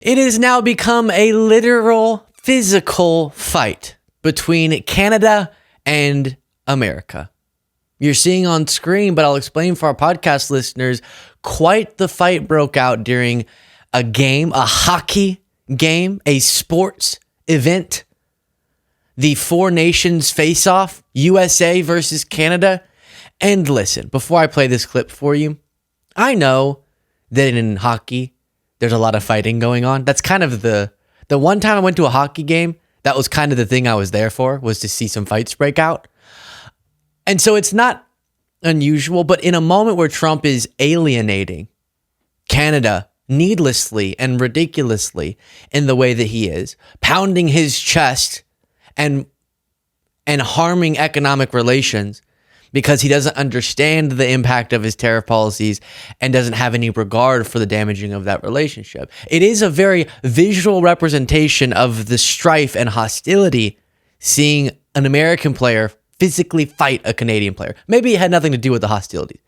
It has now become a literal physical fight between Canada and America. You're seeing on screen, but I'll explain for our podcast listeners, quite the fight broke out during a game, a hockey game, a sports event. The Four Nations face-off, USA versus Canada. And listen, before I play this clip for you, I know that in hockey, there's a lot of fighting going on. That's kind of the one time I went to a hockey game, that was kind of the thing I was there for, was to see some fights break out. And so it's not unusual, but in a moment where Trump is alienating Canada needlessly and ridiculously in the way that he is, pounding his chest and harming economic relations because he doesn't understand the impact of his tariff policies and doesn't have any regard for the damaging of that relationship. It is a very visual representation of the strife and hostility seeing an American player physically fight a Canadian player. Maybe it had nothing to do with the hostility.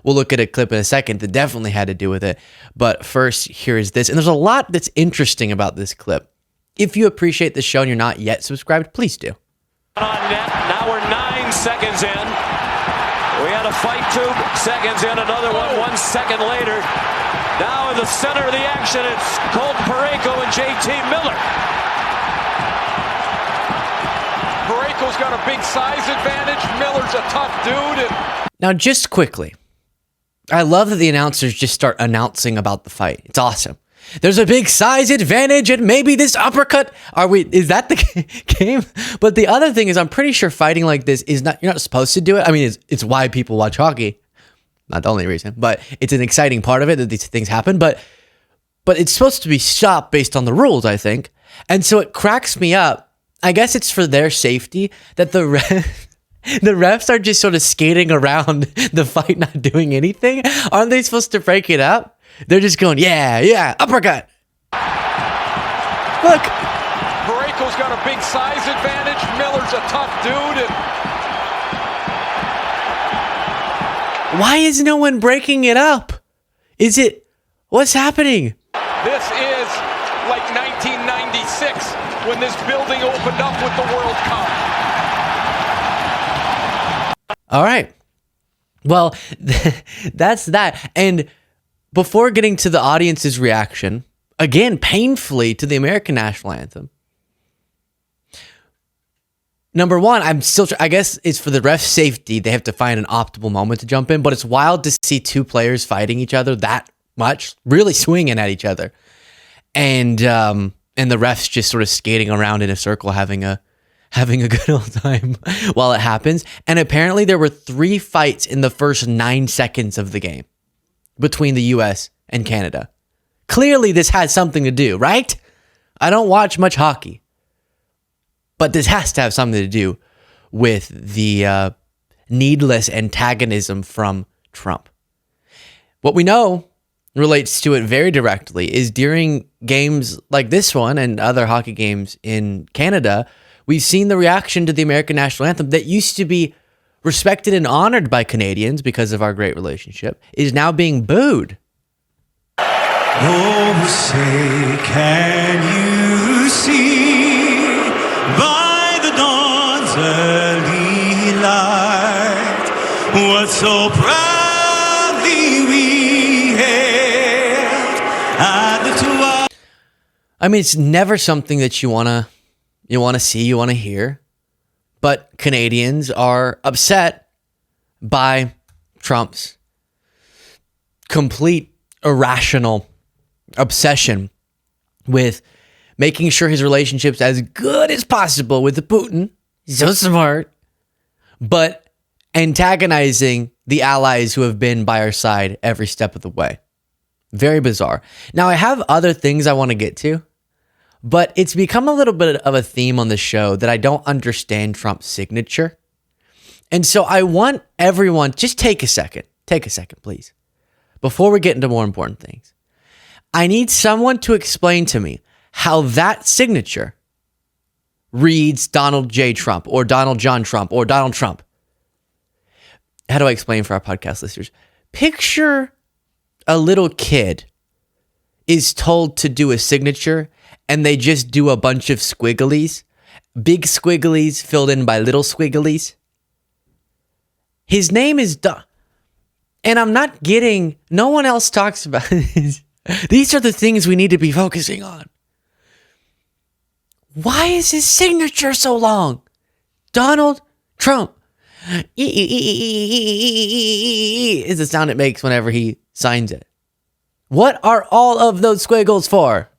We'll look at a clip in a second that definitely had to do with it. But first, here is this. And there's a lot that's interesting about this clip. If you appreciate the show and you're not yet subscribed, please do. On net. Now we're 9 seconds in. We had a fight 2 seconds in, another one 1 second later. Now in the center of the action, it's Colton Parayko and JT Miller. Parayko's got a big size advantage. Miller's a tough dude. Now, just quickly, I love that the announcers just start announcing about the fight. It's awesome. There's a big size advantage and maybe this uppercut. Is that the game? But the other thing is, I'm pretty sure fighting like this is not, you're not supposed to do it. I mean, it's why people watch hockey. Not the only reason, but it's an exciting part of it that these things happen. But it's supposed to be stopped based on the rules, I think. And so it cracks me up. I guess it's for their safety that the refs are just sort of skating around the fight, not doing anything. Aren't they supposed to break it up? They're just going, yeah, uppercut. Look. Parayko's got a big size advantage. Miller's a tough dude. Why is no one breaking it up? What's happening? This is like 1996 when this building opened up with the World Cup. All right. Well, that's that. And before getting to the audience's reaction, again, painfully to the American national anthem, number one, I guess it's for the ref's safety. They have to find an optimal moment to jump in, but it's wild to see two players fighting each other that much, really swinging at each other. And the ref's just sort of skating around in a circle, having a good old time while it happens. And apparently there were 3 fights in the first 9 seconds of the game between the US and Canada. Clearly this has something to do, right? I don't watch much hockey, but this has to have something to do with the needless antagonism from Trump. What we know relates to it very directly is during games like this one and other hockey games in Canada, we've seen the reaction to the American national anthem that used to be respected and honored by Canadians because of our great relationship, is now being booed. Oh, say, can you see by the dawn's early light what so proudly we hailed at the twilight? I mean, it's never something that you want to see, you want to hear. But Canadians are upset by Trump's complete irrational obsession with making sure his relationship's as good as possible with Putin. He's so smart. But antagonizing the allies who have been by our side every step of the way. Very bizarre. Now, I have other things I want to get to. But it's become a little bit of a theme on the show that I don't understand Trump's signature. And so I want everyone, just take a second, please. Before we get into more important things, I need someone to explain to me how that signature reads Donald J. Trump or Donald John Trump or Donald Trump. How do I explain for our podcast listeners? Picture a little kid is told to do a signature and they just do a bunch of squigglies, big squigglies filled in by little squigglies. His name is and I'm not getting, no one else talks about this. These are the things we need to be focusing on. Why is his signature so long? Donald Trump. Is the sound it makes whenever he signs it. What are all of those squiggles for?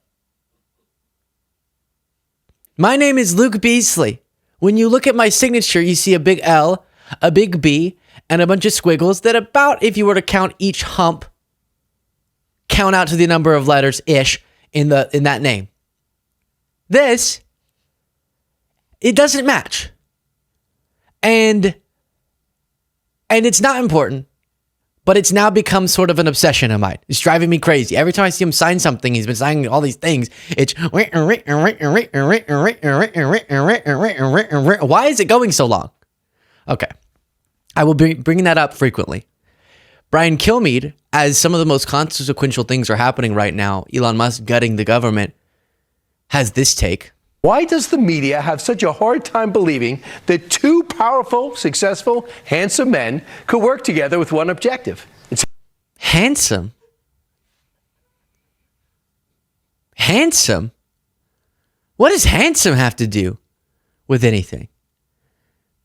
My name is Luke Beasley. When you look at my signature, you see a big L, a big B, and a bunch of squiggles that about, if you were to count each hump, count out to the number of letters ish in that name. This, it doesn't match. And it's not important, but it's now become sort of an obsession of mine. It's driving me crazy. Every time I see him sign something, he's been signing all these things. It's why is it going so long? Okay. I will be bringing that up frequently. Brian Kilmeade, as some of the most consequential things are happening right now, Elon Musk gutting the government, has this take. Why does the media have such a hard time believing that two powerful, successful, handsome men could work together with one objective? It's handsome. Handsome? What does handsome have to do with anything?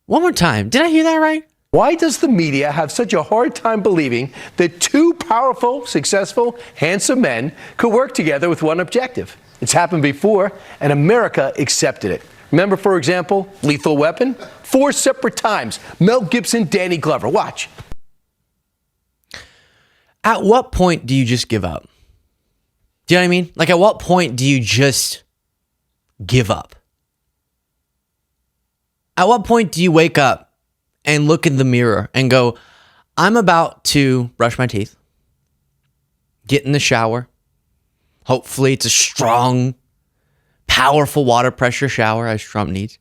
One more time. Did I hear that right? Why does the media have such a hard time believing that two powerful, successful, handsome men could work together with one objective? It's happened before, and America accepted it. Remember, for example, Lethal Weapon? 4 separate times. Mel Gibson, Danny Glover. Watch. At what point do you just give up? Do you know what I mean? Like, at what point do you just give up? At what point do you wake up and look in the mirror and go, I'm about to brush my teeth, get in the shower. Hopefully it's a strong, powerful water pressure shower as Trump needs.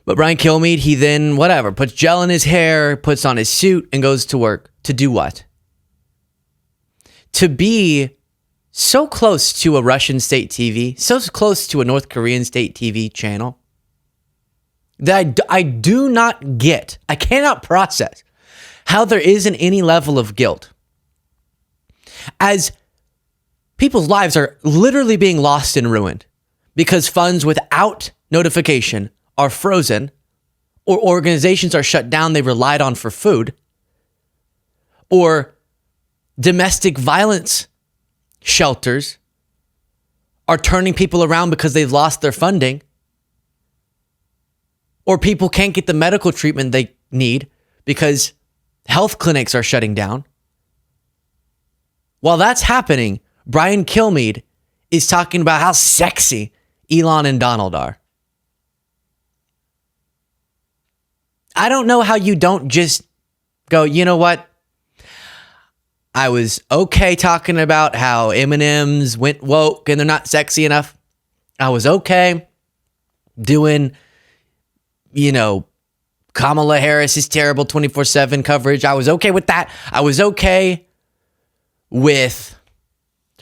But Brian Kilmeade, he then, puts gel in his hair, puts on his suit, and goes to work. To do what? To be so close to a Russian state TV, so close to a North Korean state TV channel, that I do not get, I cannot process how there isn't any level of guilt. As people's lives are literally being lost and ruined because funds without notification are frozen, or organizations are shut down they relied on for food, or domestic violence shelters are turning people around because they've lost their funding, or people can't get the medical treatment they need because health clinics are shutting down. While that's happening, Brian Kilmeade is talking about how sexy Elon and Donald are. I don't know how you don't just go, you know what? I was okay talking about how M&Ms went woke and they're not sexy enough. I was okay doing, Kamala Harris's terrible 24/7 coverage. I was okay with that. I was okay with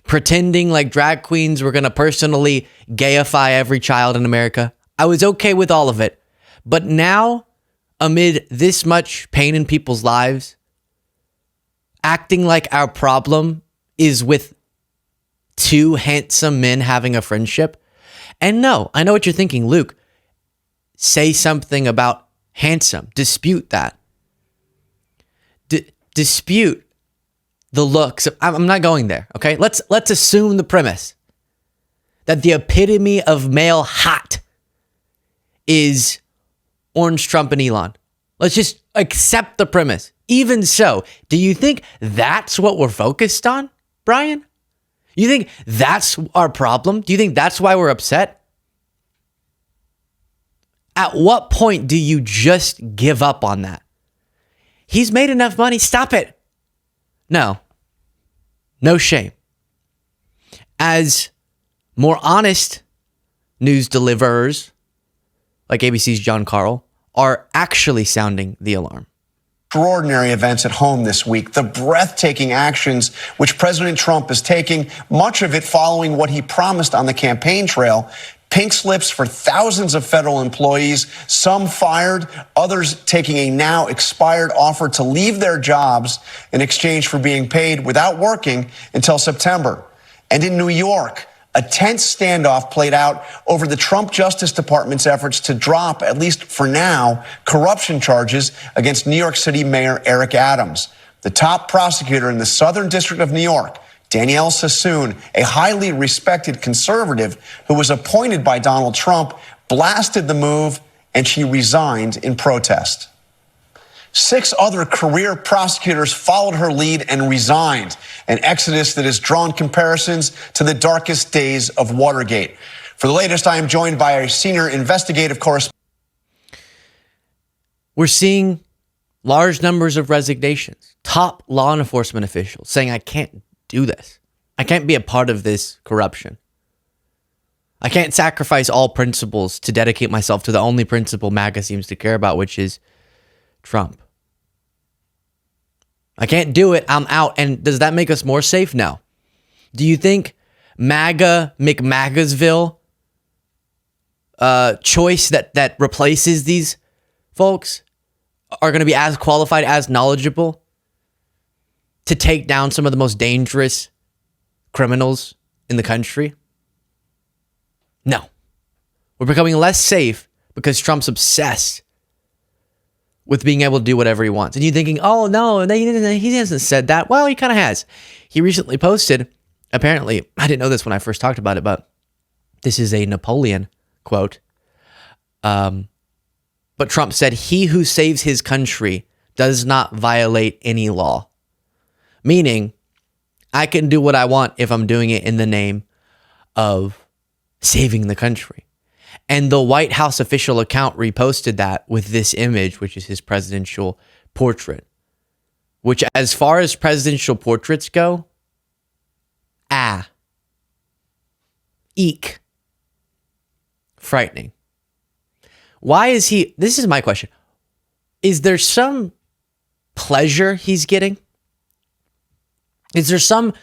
pretending like drag queens were going to personally gayify every child in America. I was okay with all of it. But now, amid this much pain in people's lives, acting like our problem is with two handsome men having a friendship. And no, I know what you're thinking, Luke. Say something about handsome. Dispute that. Dispute the looks. I'm not going there, okay? Let's assume the premise that the epitome of male hot is Orange Trump and Elon. Let's just accept the premise. Even so, do you think that's what we're focused on, Brian? You think that's our problem? Do you think that's why we're upset? At what point do you just give up on that? He's made enough money. Stop it. No shame. As more honest news deliverers, like ABC's John Carl, are actually sounding the alarm. extraordinary events at home this week. The breathtaking actions which President Trump is taking, much of it following what he promised on the campaign trail. Pink slips for thousands of federal employees, some fired, others taking a now expired offer to leave their jobs in exchange for being paid without working until September. And in New York, a tense standoff played out over the Trump Justice Department's efforts to drop, at least for now, corruption charges against New York City Mayor Eric Adams. The top prosecutor in the Southern District of New York, Danielle Sassoon, a highly respected conservative who was appointed by Donald Trump, blasted the move, and she resigned in protest. 6 other career prosecutors followed her lead and resigned, an exodus that has drawn comparisons to the darkest days of Watergate. For the latest, I am joined by our senior investigative correspondent. We're seeing large numbers of resignations. Top law enforcement officials saying, I can't do this. I can't be a part of this corruption. I can't sacrifice all principles to dedicate myself to the only principle MAGA seems to care about, which is Trump. I can't do it. I'm out. And does that make us more safe? No. Do you think MAGA, McMagasville choice that replaces these folks are going to be as qualified, as knowledgeable to take down some of the most dangerous criminals in the country? No. We're becoming less safe because Trump's obsessed with being able to do whatever he wants. And you're thinking, oh, no, he hasn't said that. Well, he kind of has. He recently posted, apparently, I didn't know this when I first talked about it, but this is a Napoleon quote. But Trump said, he who saves his country does not violate any law. Meaning, I can do what I want if I'm doing it in the name of saving the country. And the White House official account reposted that with this image, which is his presidential portrait. Which, as far as presidential portraits go, eek. Frightening. Why is he... This is my question. Is there some pleasure he's getting? Is there some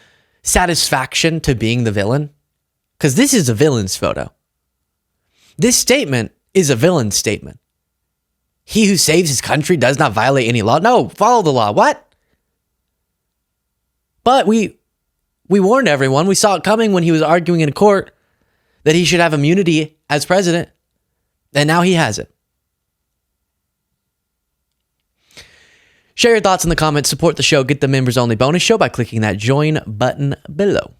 satisfaction to being the villain? Because this is a villain's photo. This statement is a villain's statement. He who saves his country does not violate any law. No, follow the law. What? But we warned everyone. We saw it coming when he was arguing in court that he should have immunity as president. And now he has it. Share your thoughts in the comments. Support the show. Get the members only bonus show by clicking that join button below.